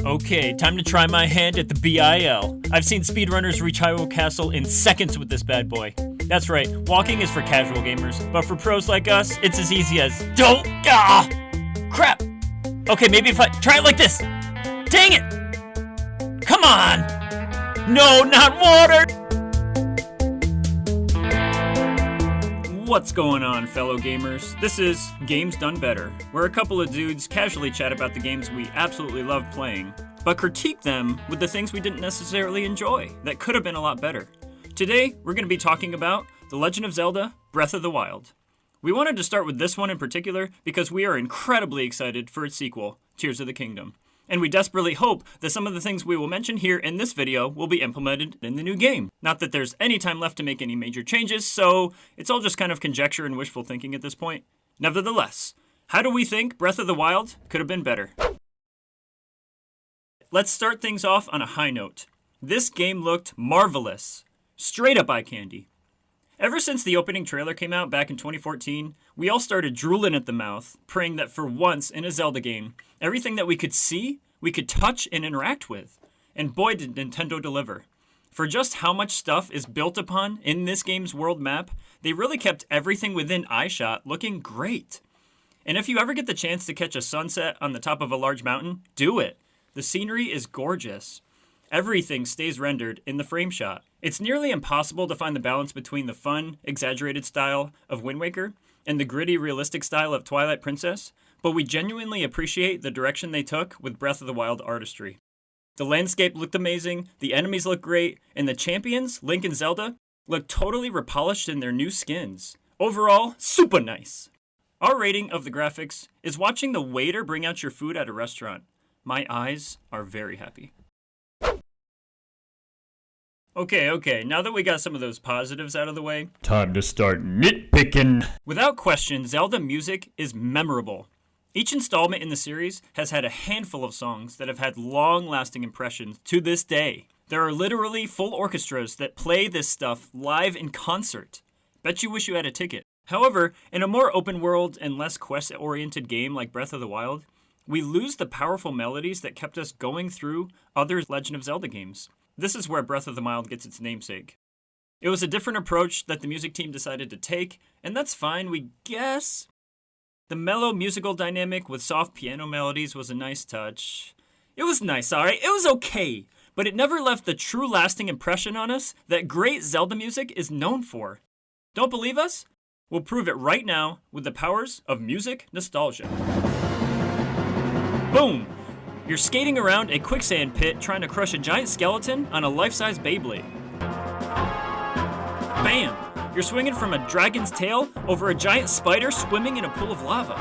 Okay, time to try my hand at the BIL. I've seen speedrunners reach Hyrule Castle in seconds with this bad boy. That's right, walking is for casual gamers, but for pros like us, it's as easy as don't. Crap! Okay, maybe if I try it like this. Dang it! Come on! No, not water! What's going on, fellow gamers? This is Games Done Better, where a couple of dudes casually chat about the games we absolutely love playing, but critique them with the things we didn't necessarily enjoy that could have been a lot better. Today, we're going to be talking about The Legend of Zelda: Breath of the Wild. We wanted to start with this one in particular because we are incredibly excited for its sequel, Tears of the Kingdom. And we desperately hope that some of the things we will mention here in this video will be implemented in the new game. Not that there's any time left to make any major changes, so it's all just kind of conjecture and wishful thinking at this point. Nevertheless, how do we think Breath of the Wild could have been better? Let's start things off on a high note. This game looked marvelous. Straight up eye candy. Ever since the opening trailer came out back in 2014, we all started drooling at the mouth, praying that for once in a Zelda game, everything that we could see, we could touch and interact with. And boy did Nintendo deliver. For just how much stuff is built upon in this game's world map, they really kept everything within eyeshot looking great. And if you ever get the chance to catch a sunset on the top of a large mountain, do it. The scenery is gorgeous. Everything stays rendered in the frame shot. It's nearly impossible to find the balance between the fun, exaggerated style of Wind Waker and the gritty, realistic style of Twilight Princess, but we genuinely appreciate the direction they took with Breath of the Wild artistry. The landscape looked amazing, the enemies looked great, and the champions, Link and Zelda, looked totally repolished in their new skins. Overall, super nice. Our rating of the graphics is watching the waiter bring out your food at a restaurant. My eyes are very happy. Okay, now that we got some of those positives out of the way, time to start nitpicking. Without question, Zelda music is memorable. Each installment in the series has had a handful of songs that have had long-lasting impressions to this day. There are literally full orchestras that play this stuff live in concert. Bet you wish you had a ticket. However, in a more open-world and less quest-oriented game like Breath of the Wild, we lose the powerful melodies that kept us going through other Legend of Zelda games. This is where Breath of the Wild gets its namesake. It was a different approach that the music team decided to take, and that's fine, we guess. The mellow musical dynamic with soft piano melodies was a nice touch. It was nice, alright? It was okay, but it never left the true lasting impression on us that great Zelda music is known for. Don't believe us? We'll prove it right now with the powers of music nostalgia. Boom! You're skating around a quicksand pit trying to crush a giant skeleton on a life-size Beyblade. Bam! You're swinging from a dragon's tail over a giant spider swimming in a pool of lava.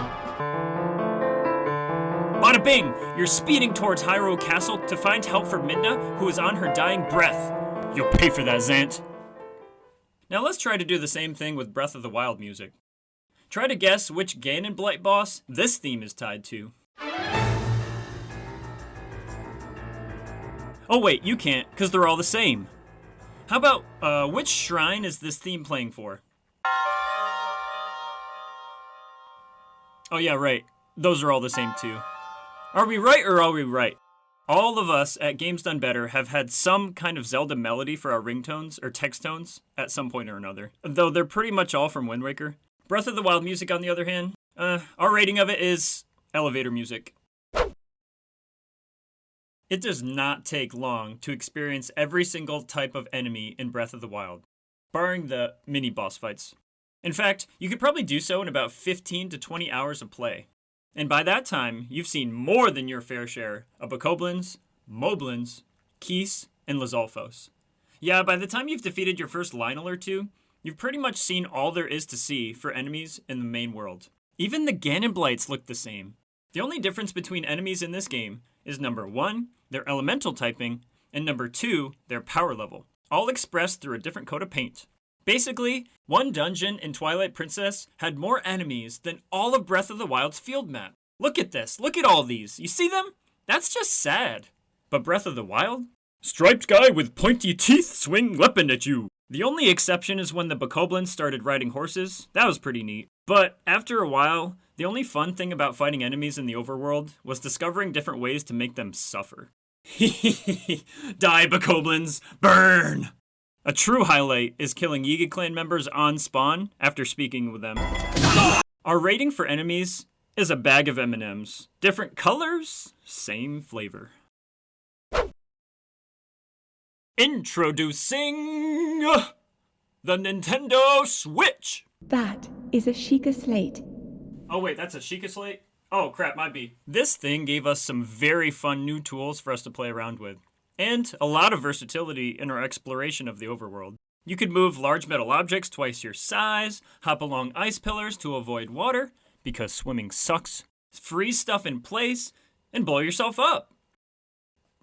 Bada bing! You're speeding towards Hyrule Castle to find help for Midna, who is on her dying breath. You'll pay for that, Zant. Now let's try to do the same thing with Breath of the Wild music. Try to guess which Ganon Blight boss this theme is tied to. Oh wait, you can't, because they're all the same. How about, which shrine is this theme playing for? Oh yeah, right. Those are all the same too. Are we right or are we right? All of us at Games Done Better have had some kind of Zelda melody for our ringtones or text tones at some point or another. Though they're pretty much all from Wind Waker. Breath of the Wild music, on the other hand, our rating of it is elevator music. It does not take long to experience every single type of enemy in Breath of the Wild, barring the mini-boss fights. In fact, you could probably do so in about 15 to 20 hours of play. And by that time, you've seen more than your fair share of Bokoblins, Moblins, Keese, and Lizalfos. Yeah, by the time you've defeated your first Lionel or two, you've pretty much seen all there is to see for enemies in the main world. Even the Ganon Blights look the same. The only difference between enemies in this game is number 1, their elemental typing, and number 2, their power level, all expressed through a different coat of paint. Basically, one dungeon in Twilight Princess had more enemies than all of Breath of the Wild's field map. Look at this, look at all these, you see them? That's just sad. But Breath of the Wild? Striped guy with pointy teeth swing weapon at you. The only exception is when the Bokoblins started riding horses. That was pretty neat. But after a while, The only fun thing about fighting enemies in the overworld was discovering different ways to make them suffer. Die, Bokoblins! Burn! A true highlight is killing Yiga Clan members on spawn after speaking with them. Our rating for enemies is a bag of M&Ms. Different colors, same flavor. Introducing the Nintendo Switch! That is a Sheikah slate. Oh wait, that's a Sheikah slate? Oh crap, might be. This thing gave us some very fun new tools for us to play around with, and a lot of versatility in our exploration of the overworld. You could move large metal objects twice your size, hop along ice pillars to avoid water, because swimming sucks, freeze stuff in place, and blow yourself up.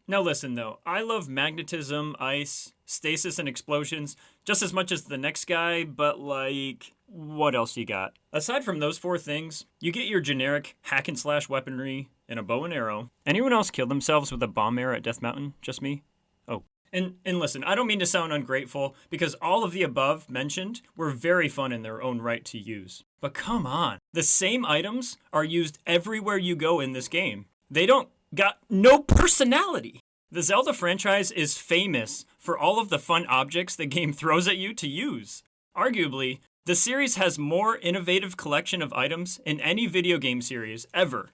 Now listen though, I love magnetism, ice, stasis, and explosions just as much as the next guy, but like, what else you got? Aside from those 4 things, you get your generic hack and slash weaponry and a bow and arrow. Anyone else kill themselves with a bomb arrow at Death Mountain? Just me? Oh. And listen, I don't mean to sound ungrateful, because all of the above mentioned were very fun in their own right to use. But come on, the same items are used everywhere you go in this game. They don't got no personality. The Zelda franchise is famous for all of the fun objects the game throws at you to use. Arguably, the series has more innovative collection of items in any video game series ever.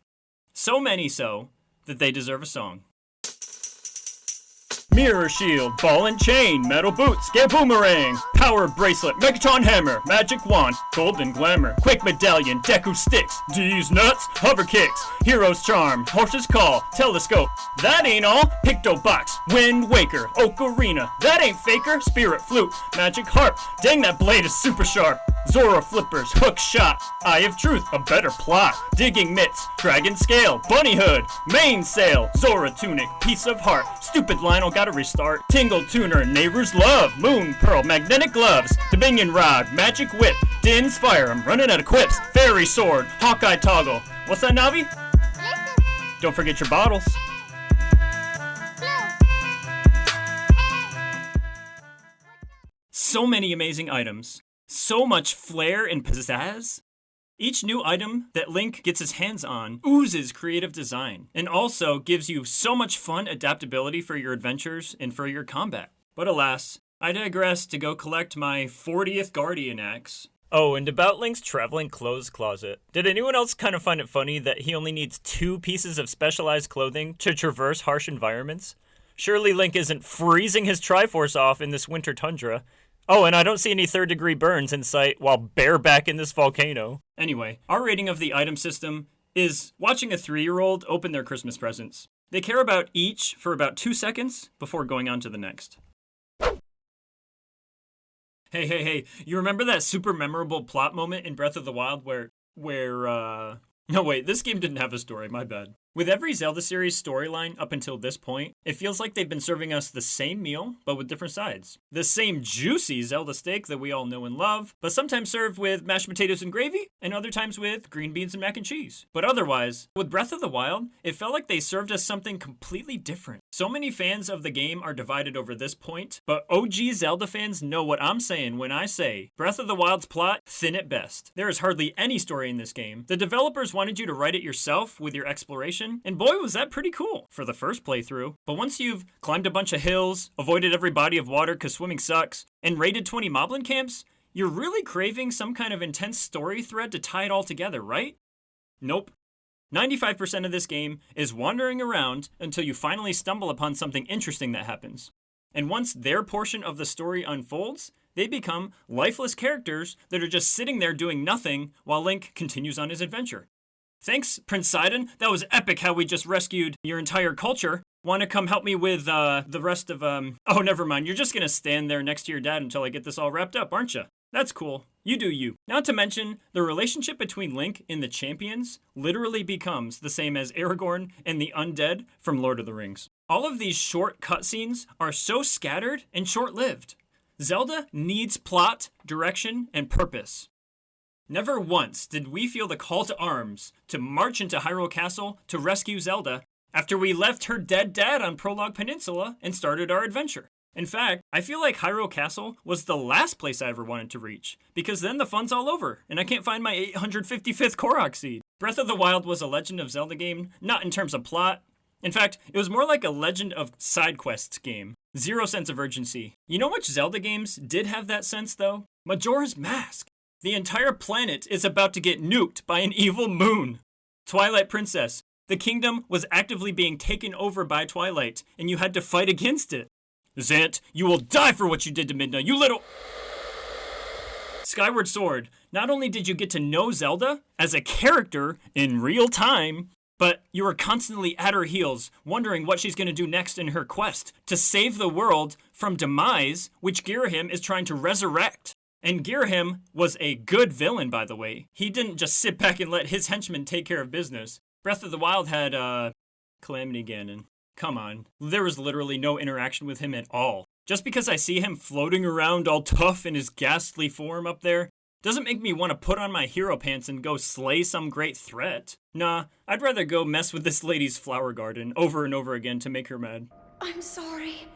So many so that they deserve a song. Mirror shield, ball and chain, metal boots, get boomerang, power bracelet, Megatron hammer, magic wand, golden glamour, quick medallion, Deku sticks, D's nuts, hover kicks, hero's charm, horse's call, telescope. That ain't all. Picto box, Wind Waker, ocarina. That ain't faker. Spirit flute, magic harp. Dang, that blade is super sharp. Zora flippers, hook shot, eye of truth, a better plot, digging mitts, dragon scale, bunny hood, mainsail, Zora tunic, piece of heart, stupid Lionel gotta restart, tingle tuner, neighbor's love, moon pearl, magnetic gloves, dominion rod, magic whip, Din's fire, I'm running out of quips, fairy sword, Hawkeye toggle. What's that, Navi? Don't forget your bottles. So many amazing items. So much flair and pizzazz. Each new item that Link gets his hands on oozes creative design, and also gives you so much fun adaptability for your adventures and for your combat. But alas, I digress to go collect my 40th Guardian Axe. Oh, and about Link's traveling clothes closet. Did anyone else kind of find it funny that he only needs 2 pieces of specialized clothing to traverse harsh environments? Surely Link isn't freezing his Triforce off in this winter tundra. Oh, and I don't see any 3rd-degree burns in sight while bareback in this volcano. Anyway, our rating of the item system is watching a 3-year-old open their Christmas presents. They care about each for about 2 seconds before going on to the next. Hey, you remember that super memorable plot moment in Breath of the Wild where no wait, this game didn't have a story, my bad. With every Zelda series storyline up until this point, it feels like they've been serving us the same meal, but with different sides. The same juicy Zelda steak that we all know and love, but sometimes served with mashed potatoes and gravy, and other times with green beans and mac and cheese. But otherwise, with Breath of the Wild, it felt like they served us something completely different. So many fans of the game are divided over this point, but OG Zelda fans know what I'm saying when I say Breath of the Wild's plot, thin at best. There is hardly any story in this game. The developers wanted you to write it yourself with your exploration, and boy was that pretty cool for the first playthrough. But once you've climbed a bunch of hills, avoided every body of water cause swimming sucks, and raided 20 moblin camps, you're really craving some kind of intense story thread to tie it all together, right? Nope. 95% of this game is wandering around until you finally stumble upon something interesting that happens. And once their portion of the story unfolds, they become lifeless characters that are just sitting there doing nothing while Link continues on his adventure. Thanks, Prince Sidon. That was epic how we just rescued your entire culture. Want to come help me with the rest of, Oh, never mind. You're just going to stand there next to your dad until I get this all wrapped up, aren't you? That's cool. You do you. Not to mention, the relationship between Link and the champions literally becomes the same as Aragorn and the undead from Lord of the Rings. All of these short cutscenes are so scattered and short-lived. Zelda needs plot, direction, and purpose. Never once did we feel the call to arms to march into Hyrule Castle to rescue Zelda after we left her dead dad on Prologue Peninsula and started our adventure. In fact, I feel like Hyrule Castle was the last place I ever wanted to reach, because then the fun's all over, and I can't find my 855th Korok seed. Breath of the Wild was a Legend of Zelda game, not in terms of plot. In fact, it was more like a Legend of Side Quests game. Zero sense of urgency. You know which Zelda games did have that sense, though? Majora's Mask. The entire planet is about to get nuked by an evil moon. Twilight Princess. The kingdom was actively being taken over by Twilight, and you had to fight against it. Zant, you will die for what you did to Midna, you little... Skyward Sword. Not only did you get to know Zelda as a character in real time, but you were constantly at her heels, wondering what she's going to do next in her quest to save the world from demise, which Girahim is trying to resurrect. And Girahim was a good villain, by the way. He didn't just sit back and let his henchmen take care of business. Breath of the Wild had, Calamity Ganon. Come on. There was literally no interaction with him at all. Just because I see him floating around all tough in his ghastly form up there, doesn't make me want to put on my hero pants and go slay some great threat. Nah, I'd rather go mess with this lady's flower garden over and over again to make her mad. I'm sorry,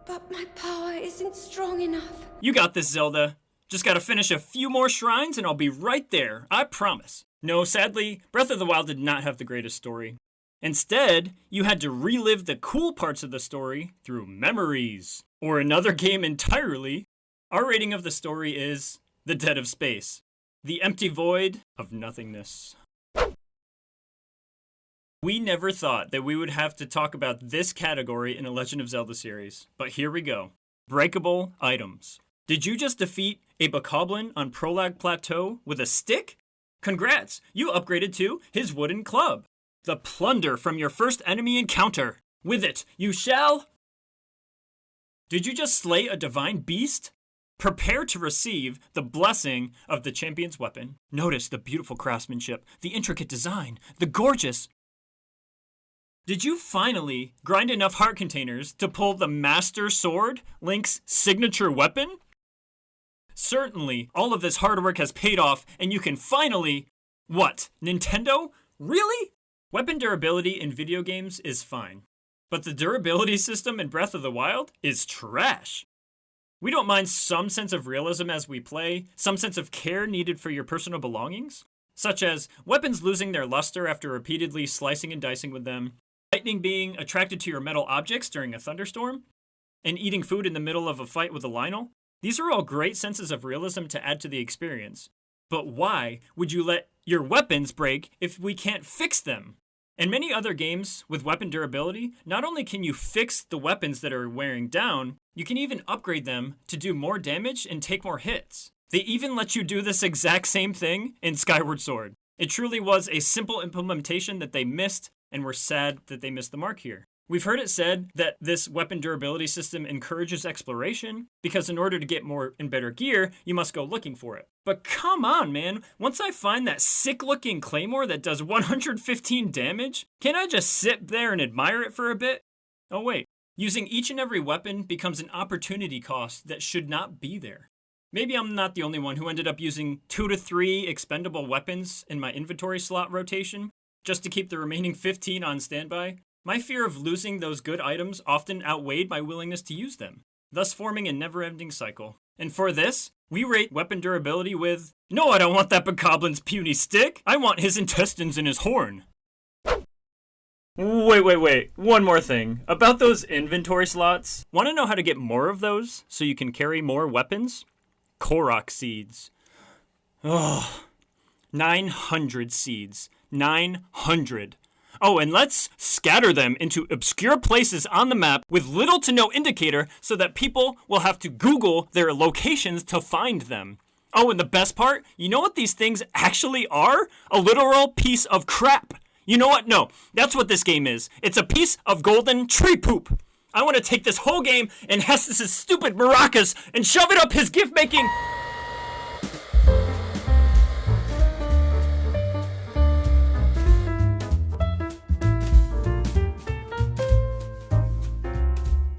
but my power isn't strong enough. You got this, Zelda. Just gotta finish a few more shrines and I'll be right there, I promise. No, sadly, Breath of the Wild did not have the greatest story. Instead, you had to relive the cool parts of the story through memories, or another game entirely. Our rating of the story is The Dead of Space, the empty void of nothingness. We never thought that we would have to talk about this category in a Legend of Zelda series, but here we go. Breakable items. Did you just defeat a bokoblin on Prolag Plateau with a stick? Congrats, you upgraded to his wooden club. The plunder from your first enemy encounter. With it, you shall... Did you just slay a divine beast? Prepare to receive the blessing of the champion's weapon. Notice the beautiful craftsmanship, the intricate design, the gorgeous... Did you finally grind enough heart containers to pull the Master Sword, Link's signature weapon? Certainly, all of this hard work has paid off, and you can finally... What? Nintendo? Really? Weapon durability in video games is fine, but the durability system in Breath of the Wild is trash. We don't mind some sense of realism as we play, some sense of care needed for your personal belongings, such as weapons losing their luster after repeatedly slicing and dicing with them, lightning being attracted to your metal objects during a thunderstorm, and eating food in the middle of a fight with a Lionel. These are all great senses of realism to add to the experience. But why would you let your weapons break if we can't fix them? In many other games with weapon durability, not only can you fix the weapons that are wearing down, you can even upgrade them to do more damage and take more hits. They even let you do this exact same thing in Skyward Sword. It truly was a simple implementation that they missed, and we're sad that they missed the mark here. We've heard it said that this weapon durability system encourages exploration, because in order to get more and better gear, you must go looking for it. But come on, man. Once I find that sick-looking claymore that does 115 damage, can't I just sit there and admire it for a bit? Oh wait, using each and every weapon becomes an opportunity cost that should not be there. Maybe I'm not the only one who ended up using 2 to 3 expendable weapons in my inventory slot rotation, just to keep the remaining 15 on standby. My fear of losing those good items often outweighed my willingness to use them, thus forming a never-ending cycle. And for this, we rate weapon durability with, no, I don't want that bokoblin's puny stick. I want his intestines in his horn. Wait. One more thing. About those inventory slots. Want to know how to get more of those so you can carry more weapons? Korok seeds. Oh, 900 seeds. 900. Oh, and let's scatter them into obscure places on the map with little to no indicator so that people will have to Google their locations to find them. Oh, and the best part? You know what these things actually are? A literal piece of crap. You know what? No, that's what this game is. It's a piece of golden tree poop. I want to take this whole game and Hestus' stupid maracas and shove it up his gift-making...